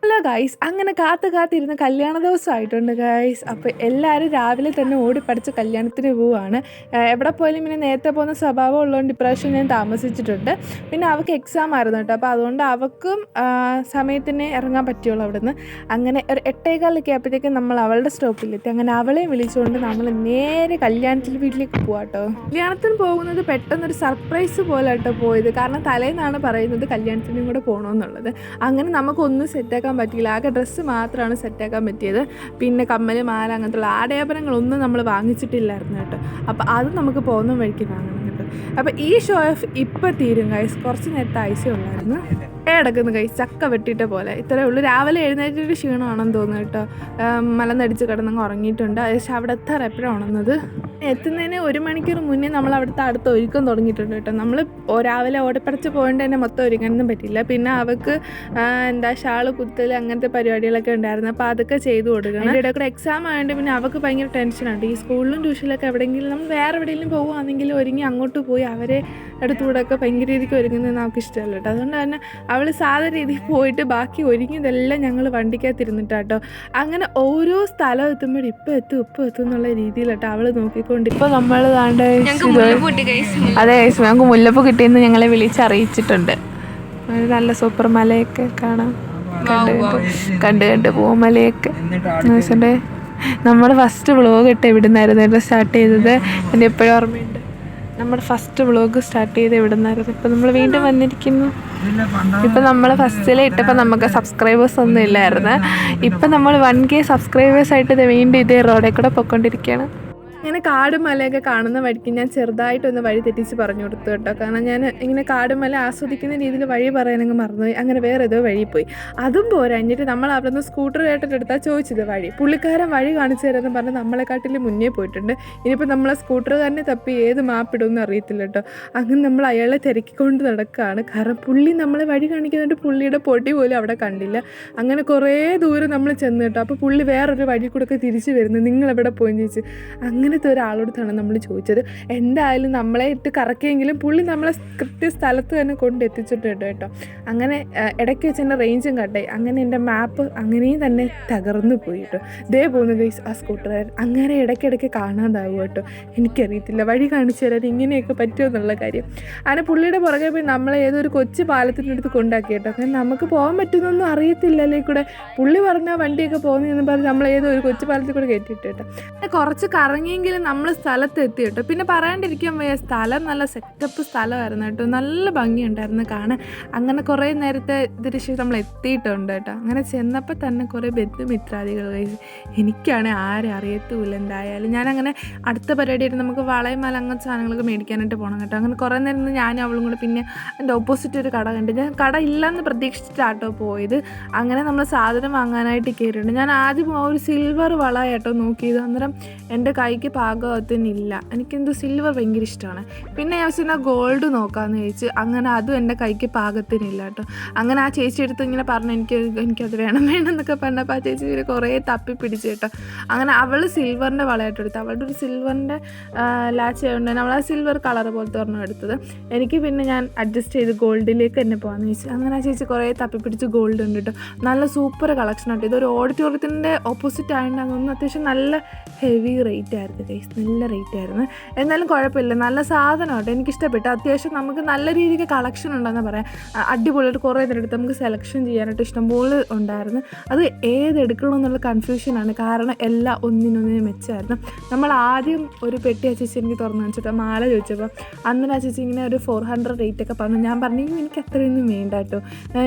Hello guys, അങ്ങനെ കാത്തിരുന്ന് കല്യാണ ദിവസമായിട്ടുണ്ട് ഗൈസ്. അപ്പോൾ എല്ലാവരും രാവിലെ തന്നെ ഓടിപ്പടിച്ച് കല്യാണത്തിന് പോവുകയാണ്. എവിടെ പോയാലും പിന്നെ നേരത്തെ പോകുന്ന സ്വഭാവം ഉള്ളതുകൊണ്ട് ഇപ്രാവശ്യം ഞാൻ താമസിച്ചിട്ടുണ്ട്. പിന്നെ അവൾക്ക് എക്സാം ആയിരുന്നു കേട്ടോ, അപ്പോൾ അതുകൊണ്ട് അവൾക്കും സമയത്തിന് ഇറങ്ങാൻ പറ്റുള്ളൂ അവിടെ നിന്ന്. അങ്ങനെ ഒരു 8:15 ആയപ്പോഴത്തേക്കും നമ്മൾ അവളുടെ സ്റ്റോപ്പിലെത്തി. അങ്ങനെ അവളെ വിളിച്ചുകൊണ്ട് നമ്മൾ നേരെ കല്യാണത്തിൻ്റെ വീട്ടിലേക്ക് പോവാം കേട്ടോ. കല്യാണത്തിന് പോകുന്നത് പെട്ടെന്നൊരു സർപ്രൈസ് പോലെ കേട്ടോ പോയത്. കാരണം തലേന്നാണ് പറയുന്നത് കല്യാണത്തിനും കൂടെ പോകണമെന്നുള്ളത്. അങ്ങനെ നമുക്കൊന്നും സെറ്റാക്കാൻ പറ്റിയില്ല. ആകെ ഡ്രസ്സ് മാത്രമാണ് സെറ്റാക്കാൻ പറ്റിയത്. പിന്നെ കമ്മൽ, മാല, അങ്ങനത്തുള്ള ആഡംബരങ്ങളൊന്നും നമ്മൾ വാങ്ങിച്ചിട്ടില്ലായിരുന്നു കേട്ടോ. അപ്പോൾ അത് നമുക്ക് പോകുന്ന വഴിക്ക് വാങ്ങണം കേട്ടോ. അപ്പോൾ ഈ ഷോ ഓഫ് ഇപ്പോൾ തീരും ഗൈസ്. കുറച്ച് നേരത്തെ ആഴ്ച ഉള്ളായിരുന്നു. കിടക്കുന്നു ഗൈസ്, ചക്ക വെട്ടിയിട്ട പോലെ. ഇത്രയേ ഉള്ളൂ. രാവിലെ എഴുന്നേറ്റൊരു ക്ഷീണമാണെന്ന് തോന്നുന്നു കേട്ടോ. മലന്നടിച്ച് കിടന്നങ്ങ് ഉറങ്ങിയിട്ടുണ്ട്. പക്ഷേ അവിടെ എത്താറ് എപ്പോഴാണ് ഉണർന്നത്. എത്തുന്നതിന് 1 മണിക്കൂർ മുന്നേ നമ്മൾ അവിടുത്തെ അടുത്ത് ഒരുക്കം തുടങ്ങിയിട്ടുണ്ട് കേട്ടോ. നമ്മൾ രാവിലെ ഓടിപ്പടച്ച് പോകേണ്ട തന്നെ മൊത്തം ഒരുങ്ങാനൊന്നും പറ്റില്ല. പിന്നെ അവൾക്ക് ഷാള് കുത്തൽ അങ്ങനത്തെ പരിപാടികളൊക്കെ ഉണ്ടായിരുന്നു. അപ്പോൾ അതൊക്കെ ചെയ്തു കൊടുക്കണം. അതിൻ്റെ ഇടയ്ക്കൂടെ എക്സാം ആയതുകൊണ്ട് പിന്നെ അവൾക്ക് ഭയങ്കര ടെൻഷനുണ്ട്. ഈ സ്കൂളിലും ട്യൂഷനിലൊക്കെ എവിടെയെങ്കിലും നമ്മൾ വേറെ എവിടെയെങ്കിലും പോകുകയാണെങ്കിൽ ഒരുങ്ങി അങ്ങോട്ട് പോയി അവരെ അടുത്തുകൂടെയൊക്കെ ഭയങ്കര രീതിക്ക് ഒരുങ്ങുന്നത് നമുക്ക് ഇഷ്ടമല്ല കേട്ടോ. അതുകൊണ്ട് തന്നെ അവൾ സാധാരണ രീതിയിൽ പോയിട്ട് ബാക്കി ഒരുങ്ങിയതെല്ലാം ഞങ്ങൾ വണ്ടിക്കകത്തിരുന്നിട്ടാട്ടോ. അങ്ങനെ ഓരോ സ്ഥലം എത്തുമ്പോഴും ഇപ്പം എത്തും എന്നുള്ള രീതിയിലാട്ടോ അവൾ നോക്കിക്കൊണ്ട്. ഇപ്പോൾ നമ്മൾ അതെ ഗൈസ്, ഞങ്ങൾക്ക് മുല്ലപ്പൂ കിട്ടിയെന്ന് ഞങ്ങളെ വിളിച്ചറിയിച്ചിട്ടുണ്ട്. നല്ല സൂപ്പർ മലയൊക്കെ കാണാം. കണ്ട് പോവും മലയൊക്കെ. നമ്മുടെ ഫസ്റ്റ് വ്ളോഗ് ഇട്ട് എവിടെ നിന്നായിരുന്നു സ്റ്റാർട്ട് ചെയ്തത്? എൻ്റെ എപ്പോഴും ഓർമ്മയുണ്ട്. നമ്മുടെ ഫസ്റ്റ് വ്ളോഗ് സ്റ്റാർട്ട് ചെയ്ത് എവിടെ നിന്നായിരുന്നു. ഇപ്പം നമ്മൾ വീണ്ടും വന്നിരിക്കുന്നു. ഇപ്പം നമ്മൾ ഫസ്റ്റിൽ ഇട്ടപ്പോൾ നമുക്ക് സബ്സ്ക്രൈബേഴ്സ് ഒന്നും ഇല്ലായിരുന്നു. ഇപ്പം നമ്മൾ 1K സബ്സ്ക്രൈബേഴ്സായിട്ട് ഇത് വീണ്ടും ഇതേ റോഡിൽ കൂടെ പൊയ്ക്കൊണ്ടിരിക്കുകയാണ്. ഇങ്ങനെ കാടും മലയൊക്കെ കാണുന്ന വഴിക്ക് ഞാൻ ചെറുതായിട്ടൊന്ന് വഴി തെറ്റിച്ച് പറഞ്ഞു കൊടുത്തു കേട്ടോ. കാരണം ഞാൻ ഇങ്ങനെ കാടും മല ആസ്വദിക്കുന്ന രീതിയിൽ വഴി പറയാനങ്ങ് മറന്നുപോയി. അങ്ങനെ വേറെ ഏതോ വഴി പോയി. അതും പോരാ, എന്നിട്ട് നമ്മൾ അവിടെ നിന്ന് സ്കൂട്ടർ കേട്ടിട്ടെടുത്താൽ ചോദിച്ചത് വഴി. പുള്ളിക്കാരൻ വഴി കാണിച്ചു തരാമെന്ന് പറഞ്ഞ് നമ്മളെക്കാട്ടിൽ മുന്നേ പോയിട്ടുണ്ട്. ഇനിയിപ്പോൾ നമ്മളെ സ്കൂട്ടറുകാരനെ തപ്പി ഏത് മാപ്പിടുമെന്ന് അറിയത്തില്ല കേട്ടോ. അങ്ങനെ നമ്മൾ അയാളെ തിരക്കിക്കൊണ്ട് നടക്കുകയാണ്. കാരണം പുള്ളി നമ്മളെ വഴി കാണിക്കുന്നുണ്ട്. പുള്ളിയുടെ പൊടി പോലും അവിടെ കണ്ടില്ല. അങ്ങനെ കുറേ ദൂരം നമ്മൾ ചെന്ന് കേട്ടോ. അപ്പോൾ പുള്ളി വേറൊരു വഴി കൂടെ ഒക്കെ തിരിച്ച് വരുന്നത്. നിങ്ങളെവിടെ പോയെന്ന് ചോദിച്ചു. അങ്ങനത്തെ ഒരാളോടാണ് നമ്മൾ ചോദിച്ചത്. എന്തായാലും നമ്മളെ ഇട്ട് കറക്കിയെങ്കിലും പുള്ളി നമ്മളെ കൃത്യ സ്ഥലത്ത് തന്നെ കൊണ്ടെത്തിച്ചിട്ടുണ്ട് കേട്ടോ. അങ്ങനെ ഇടയ്ക്ക് വെച്ച് എൻ്റെ റേഞ്ചും കട്ടായി. അങ്ങനെ എൻ്റെ മാപ്പ് അങ്ങനെയും തന്നെ തകർന്നു പോയി കേട്ടോ. ദേ പോകുന്ന ഗൈസ് ആ സ്കൂട്ടറുകാരൻ. അങ്ങനെ ഇടയ്ക്കിടയ്ക്ക് കാണാതാവും കേട്ടോ. എനിക്കറിയത്തില്ല വഴി കാണിച്ചു തരാൻ ഇങ്ങനെയൊക്കെ പറ്റുമോ എന്നുള്ള കാര്യം. അങ്ങനെ പുള്ളിയുടെ പുറകെ പോയി നമ്മളെ ഏതൊരു കൊച്ചു പാലത്തിൻ്റെ അടുത്ത് കൊണ്ടാക്കി കേട്ടോ. അങ്ങനെ നമുക്ക് പോകാൻ പറ്റുന്നൊന്നും അറിയത്തില്ലല്ലേ കൂടെ. പുള്ളി പറഞ്ഞാൽ വണ്ടിയൊക്കെ പോകുന്നതെന്ന് പറഞ്ഞ് നമ്മൾ ഏതോ ഒരു കൊച്ചു പാലത്തിൽ കൂടെ കയറ്റിയിട്ട് കേട്ടോ. കുറച്ച് കറങ്ങിയെങ്കിലും നമ്മൾ സ്ഥലത്ത് എത്തി കേട്ടോ. പിന്നെ പറയാണ്ടിരിക്കാൻ വയ്യ, സ്ഥലം നല്ല സെറ്റപ്പ് സ്ഥലമായിരുന്നു കേട്ടോ. നല്ല ഭംഗിയുണ്ടായിരുന്നു കാണാൻ. അങ്ങനെ കുറേ നേരത്തെ ഇതിന് ശേഷം നമ്മൾ എത്തിയിട്ടുണ്ട് കേട്ടോ. അങ്ങനെ ചെന്നപ്പോൾ തന്നെ കുറേ ബന്ധുമിത്രാദികൾ കഴിച്ചു. എനിക്കാണെങ്കിൽ ആരെ അറിയത്തുമില്ല. എന്തായാലും ഞാനങ്ങനെ അടുത്ത പരിപാടിയായിട്ട് നമുക്ക് വളയും മല അങ്ങനത്തെ സാധനങ്ങളൊക്കെ മേടിക്കാനായിട്ട് പോകണം കേട്ടോ. അങ്ങനെ കുറേ നേരം ഞാനും അവളും കൂടെ പിന്നെ എൻ്റെ ഓപ്പോസിറ്റ് ഒരു കട കണ്ട്. ഞാൻ കട ഇല്ലയെന്ന് പ്രതീക്ഷിച്ചിട്ടാട്ടോ പോയത്. അങ്ങനെ നമ്മൾ സാധനം വാങ്ങാനായിട്ട് കയറിയിട്ടുണ്ട്. ഞാൻ ആദ്യം ഒരു സിൽവർ വള കേട്ടോ നോക്കിയത്. അന്നേരം എൻ്റെ കൈക്ക് പാകത്തിനില്ല. എനിക്കെന്തോ സിൽവർ ഭയങ്കര ഇഷ്ടമാണ്. പിന്നെ ഞാൻ വെച്ചാൽ ഗോൾഡ് നോക്കാമെന്ന് ചോദിച്ചു. അങ്ങനെ അതും എൻ്റെ കൈക്ക് പാകത്തിനില്ല കേട്ടോ. അങ്ങനെ ആ ചേച്ചി എടുത്ത് ഇങ്ങനെ പറഞ്ഞു എനിക്കത് വേണം എന്നൊക്കെ പറഞ്ഞപ്പോൾ ആ ചേച്ചി ഇങ്ങനെ കുറേ തപ്പി പിടിച്ചു കേട്ടോ. അങ്ങനെ അവൾ സിൽവറിൻ്റെ വളയായിട്ട് എടുത്തു. അവളുടെ ഒരു സിൽവറിൻ്റെ ലാച്ച് ആയതുകൊണ്ട് തന്നെ അവൾ ആ സിൽവർ കളർ പോലത്തെ ഒരെണ്ണം എടുത്തത്. എനിക്ക് പിന്നെ ഞാൻ അഡ്ജസ്റ്റ് ചെയ്ത് ഗോൾഡിലേക്ക് തന്നെ പോകാമെന്ന് ചോദിച്ചു. അങ്ങനെ ആ ചേച്ചി കുറേ തപ്പി പിടിച്ച് ഗോൾഡ് ഉണ്ട് കേട്ടോ. നല്ല സൂപ്പർ കളക്ഷൻ ആട്ടോ. ഇതൊരു ഓഡിറ്റോറിയത്തിൻ്റെ ഓപ്പോസിറ്റ് ആയതുകൊണ്ട് അതൊന്നും അത്യാവശ്യം നല്ല ഹെവി റേറ്റ് ആയിരുന്നു ഗൈസ്. നല്ല റേറ്റ് ആയിരുന്നു. എന്നാലും കുഴപ്പമില്ല, നല്ല സാധനം കേട്ടോ. എനിക്കിഷ്ടപ്പെട്ടു. അത്യാവശ്യം നമുക്ക് നല്ല രീതിക്ക് കളക്ഷൻ ഉണ്ടെന്ന് പറയാം. അടിപൊളിയായിട്ട് കുറേ നേരമെടുത്ത് നമുക്ക് സെലക്ഷൻ ചെയ്യാനായിട്ട് ഇഷ്ടംപോലെ ഉണ്ടായിരുന്നു. അത് ഏതെടുക്കണമെന്നുള്ള കൺഫ്യൂഷനാണ്. കാരണം എല്ലാം ഒന്നിനൊന്നിനും മെച്ചമായിരുന്നു. നമ്മൾ ആദ്യം ഒരു പെട്ടി ആ ചേച്ചി എനിക്ക് തുറന്നു കാണിച്ചിട്ട് മാല ചോദിച്ചപ്പോൾ അന്നേരം ആ ചേച്ചി ഇങ്ങനെ ഒരു 400 റേറ്റൊക്കെ പറഞ്ഞു. ഞാൻ പറഞ്ഞു എനിക്ക് അത്രയൊന്നും വേണ്ട കേട്ടോ.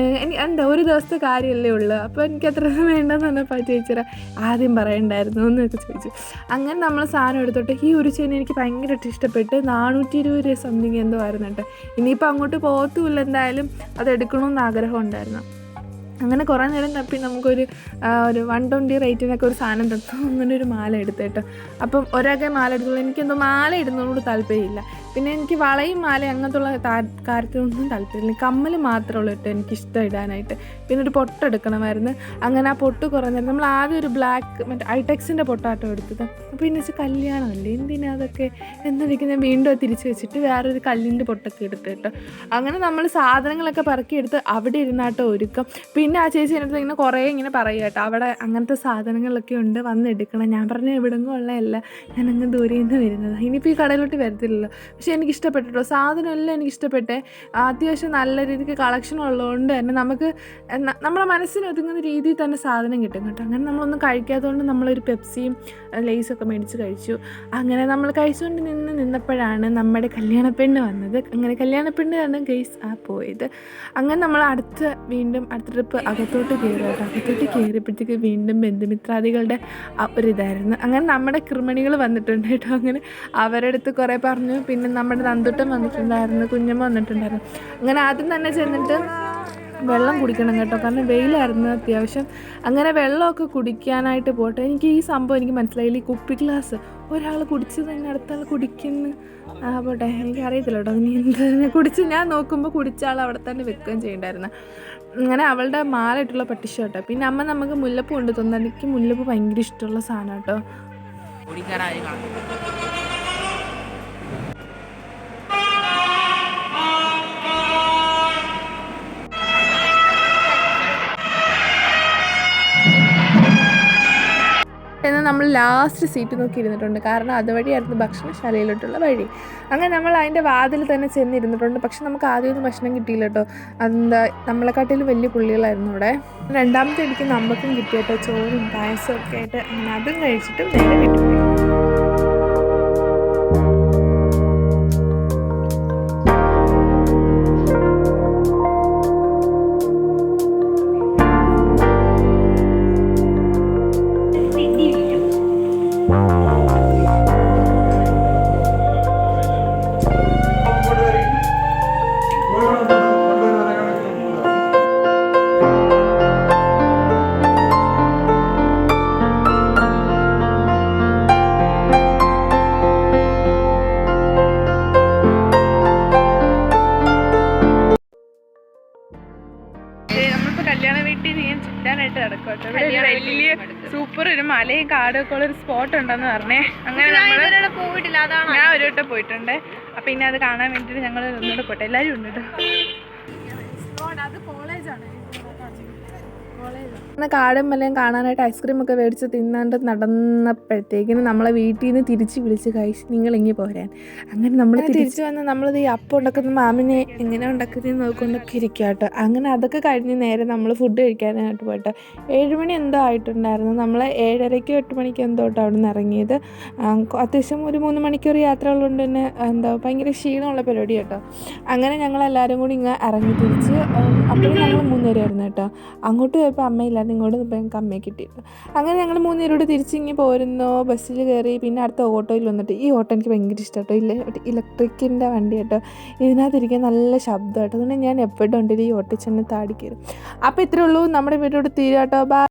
എന്താ ഒരു ദിവസത്തെ കാര്യമല്ലേ ഉള്ളൂ, അപ്പോൾ എനിക്ക് അത്രയൊന്നും വേണ്ടെന്ന് പറഞ്ഞപ്പോൾ ആ ചേച്ചിയുടെ ആദ്യം പറയണ്ടായിരുന്നു എന്നൊക്കെ ചോദിച്ചു. അങ്ങനെ നമ്മൾ സാധനം എടുത്തോട്ട് ഈ ഒരു ചെയിൻ എനിക്ക് ഭയങ്കരമായിട്ട് ഇഷ്ടപ്പെട്ട് 420 രൂപ സംതിങ് എന്തോ ആയിരുന്നു കേട്ടോ. ഇനിയിപ്പോൾ അങ്ങോട്ട് പോകത്തുമില്ല. എന്തായാലും അത് എടുക്കണമെന്ന് ആഗ്രഹം ഉണ്ടായിരുന്നു. അങ്ങനെ കുറേ നേരം തപ്പി നമുക്കൊരു 120 റേറ്റിനൊക്കെ ഒരു സാധനം തന്നു. അങ്ങനെ ഒരു മാല എടുത്തു കേട്ടോ. അപ്പം ഒരാൾക്ക് മാല എടുത്തുള്ളൂ. എനിക്കെന്തോ മാല ഇടുന്നതിനോട് താല്പര്യമില്ല. പിന്നെ എനിക്ക് വളയും മാലയും അങ്ങനത്തുള്ള കാര്യത്തിലൊന്നും താല്പര്യമില്ല. കമ്മൽ മാത്രമുള്ളൂ കേട്ടോ എനിക്കിഷ്ടം ഇടാനായിട്ട്. പിന്നെ ഒരു പൊട്ടെടുക്കണമായിരുന്നു. അങ്ങനെ ആ പൊട്ട് കുറഞ്ഞാൽ നമ്മൾ ആദ്യം ഒരു ബ്ലാക്ക് മറ്റേ ഐടെക്സിൻ്റെ പൊട്ടാട്ടോ എടുത്തത്. അപ്പോൾ പിന്നെ വെച്ചാൽ കല്യാണമല്ലേ എന്തിനാ അതൊക്കെ എന്നൊക്കെ ഞാൻ വീണ്ടും തിരിച്ച് വെച്ചിട്ട് വേറൊരു കല്ലിൻ്റെ പൊട്ടൊക്കെ എടുത്ത് കേട്ടോ. അങ്ങനെ നമ്മൾ സാധനങ്ങളൊക്കെ പറക്കിയെടുത്ത് അവിടെ ഇരുന്നാട്ടോ ഒരുക്കം. പിന്നെ ആ ചേച്ചി എൻ്റെ അടുത്ത് ഇങ്ങനെ കുറേ ഇങ്ങനെ പറയുക കേട്ടോ, അവിടെ അങ്ങനത്തെ സാധനങ്ങളൊക്കെ ഉണ്ട് വന്നെടുക്കണം. ഞാൻ പറഞ്ഞ എവിടെങ്ങും ഉള്ളതല്ല, ഞാൻ അങ്ങ് ദൂരെ നിന്ന് വരുന്നത്, ഇനിയിപ്പോൾ ഈ കടയിലോട്ട് വരത്തില്ലല്ലോ. പക്ഷേ എനിക്ക് ഇഷ്ടപ്പെട്ടോ, സാധനമെല്ലാം എനിക്ക് ഇഷ്ടപ്പെട്ടെ. അത്യാവശ്യം നല്ല രീതിക്ക് കളക്ഷൻ ഉള്ളതുകൊണ്ട് തന്നെ നമുക്ക് നമ്മളെ മനസ്സിന് ഒതുങ്ങുന്ന രീതിയിൽ തന്നെ സാധനം കിട്ടും കേട്ടോ. അങ്ങനെ നമ്മളൊന്നും കഴിക്കാത്തതുകൊണ്ട് നമ്മളൊരു പെപ്സിയും ലേസൊക്കെ മേടിച്ച് കഴിച്ചു. അങ്ങനെ നമ്മൾ കഴിച്ചുകൊണ്ട് നിന്നപ്പോഴാണ് നമ്മുടെ കല്യാണപ്പെണ്ണ് വന്നത്. അങ്ങനെ കല്യാണപ്പെണ്ണ് തന്നെ ഗെയ്സ് പോയത്. അങ്ങനെ നമ്മൾ വീണ്ടും അടുത്ത ട്രിപ്പ് അകത്തോട്ട് കയറി കേട്ടോ. അകത്തോട്ട് കയറിയപ്പോഴത്തേക്ക് വീണ്ടും ബന്ധുമിത്രാദികളുടെ ഒരിതായിരുന്നു. അങ്ങനെ നമ്മുടെ കൃമണികൾ വന്നിട്ടുണ്ട് കേട്ടോ. അങ്ങനെ അവരുടെ അടുത്ത് കുറേ പറഞ്ഞു. പിന്നെ നമ്മുടെ നന്ദുട്ടൻ വന്നിട്ടുണ്ടായിരുന്നു, കുഞ്ഞമ്മ വന്നിട്ടുണ്ടായിരുന്നു. അങ്ങനെ ആദ്യം തന്നെ ചെന്നിട്ട് വെള്ളം കുടിക്കണം കേട്ടോ, കാരണം വെയിലായിരുന്നു അത്യാവശ്യം. അങ്ങനെ വെള്ളമൊക്കെ കുടിക്കാനായിട്ട് പോട്ടെ. എനിക്ക് ഈ സംഭവം എനിക്ക് മനസ്സിലായില്ല. ഈ കുപ്പി ഗ്ലാസ് ഒരാൾ കുടിച്ച് തന്നെ അടുത്ത ആൾ കുടിക്കുന്നു. പോട്ടെ, എനിക്കറിയത്തില്ല കേട്ടോ ഇനി എന്താ കുടിച്ച്. ഞാൻ നോക്കുമ്പോൾ കുടിച്ച ആൾ അവിടെ തന്നെ വെക്കുകയും ചെയ്യണ്ടായിരുന്നു. അങ്ങനെ അവളുടെ മാലയിട്ടുള്ള പട്ടിഷ കേട്ടോ. പിന്നെ അമ്മ നമുക്ക് മുല്ലപ്പൂ കൊണ്ട് തന്നു. എനിക്ക് മുല്ലപ്പൂ ഭയങ്കര ഇഷ്ടമുള്ള സാധനം കേട്ടോ. എന്നാൽ നമ്മൾ ലാസ്റ്റ് സീറ്റ് നോക്കി ഇരുന്നിട്ടുണ്ട്, കാരണം അതുവഴിയായിരുന്നു ഭക്ഷണശാലയിലോട്ടുള്ള വഴി. അങ്ങനെ നമ്മൾ അതിൻ്റെ വാതിൽ തന്നെ ചെന്നിരുന്നിട്ടുണ്ട്. പക്ഷെ നമുക്ക് ആദ്യമൊന്നും ഭക്ഷണം കിട്ടിയില്ല കേട്ടോ. അതെന്താ നമ്മളെക്കാട്ടിലും വലിയ പുള്ളികളായിരുന്നു ഇവിടെ. രണ്ടാമത്തെ ഇടിക്ക് നമുക്കും കിട്ടി കേട്ടോ, ചോറും പായസവും ഒക്കെ ആയിട്ട്. അങ്ങനെ അതും കഴിച്ചിട്ട് നേരെ വീട്ടിൽ പോയി. കല്യാണ വീട്ടിൽ ഞാൻ ചുറ്റാനായിട്ട് നടക്കോട്ടെ. ഇവിടെ വലിയ സൂപ്പർ ഒരു മലയും കാടും ഒക്കെ ഉള്ളൊരു സ്പോട്ട് ഉണ്ടെന്ന് പറഞ്ഞേ. അങ്ങനെ പോയിട്ടില്ല, അതാണ് ഞാൻ ഒരു വട്ടം പോയിട്ടുണ്ട്. അപ്പം ഇനി അത് കാണാൻ വേണ്ടിയിട്ട് ഞങ്ങൾ ഒന്നുകൂടെ പോട്ടെ. എല്ലാവരും ഉണ്ട് കേട്ടോ. അത് കോളേജാണ്. കാടും മലയും കാണാനായിട്ട് ഐസ്ക്രീമൊക്കെ മേടിച്ച് തിന്നാണ്ട് നടന്നപ്പോഴത്തേക്കിനും നമ്മളെ വീട്ടിൽ നിന്ന് തിരിച്ച് വിളിച്ച് കഴിച്ച് നിങ്ങളിങ്ങി പോരാൻ. അങ്ങനെ നമ്മൾ തിരിച്ച് വന്ന് നമ്മളത് ഈ അപ്പം ഉണ്ടാക്കുന്ന മാമിനെ എങ്ങനെ ഉണ്ടാക്കുന്നതെന്ന് നോക്കൊണ്ടൊക്കെ ഇരിക്കുക കേട്ടോ. അങ്ങനെ അതൊക്കെ കഴിഞ്ഞ് നേരെ നമ്മൾ ഫുഡ് കഴിക്കാനായിട്ട് പോയിട്ട് 7 മണി എന്തോ ആയിട്ടുണ്ടായിരുന്നു. നമ്മൾ 7:30 8 മണിക്ക് എന്തോ കേട്ടോ അവിടെ നിന്ന് ഇറങ്ങിയത്. അത്യാവശ്യം ഒരു 3 മണിക്കൂർ യാത്ര ഉള്ളതുകൊണ്ട് തന്നെ ഭയങ്കര ക്ഷീണമുള്ള പരിപാടി കേട്ടോ. അങ്ങനെ ഞങ്ങളെല്ലാവരും കൂടി ഇങ്ങനെ ഇറങ്ങി തിരിച്ച് അപ്പോഴും ഞങ്ങൾ 3 പേരായിരുന്നു കേട്ടോ. അങ്ങോട്ട് പോയപ്പോൾ അമ്മയില്ലായിരുന്നു, ഇങ്ങോട്ട് പോയപ്പോൾ ഞങ്ങൾക്ക് അമ്മയെ കിട്ടിയിരുന്നു. അങ്ങനെ ഞങ്ങൾ 3 പേരോട് തിരിച്ചിങ്ങി പോരുന്നു. ബസ്സിൽ കയറി പിന്നെ അടുത്ത ഓട്ടോയിൽ വന്നിട്ട്, ഈ ഓട്ടോ എനിക്ക് ഭയങ്കര ഇഷ്ടം കേട്ടോ. ഇലക്ട്രിക്കിൻ്റെ വണ്ടി കേട്ടോ. ഇതിനകത്തിരിക്കാൻ നല്ല ശബ്ദം കേട്ടോ. അതുകൊണ്ട് ഞാൻ എപ്പോഴും ഉണ്ടെങ്കിൽ ഈ ഓട്ടോ ചെന്ന് താടി കയറും. അപ്പോൾ ഇത്രയേ ഉള്ളൂ, നമ്മുടെ വീഡിയോട് തീരാട്ടോ.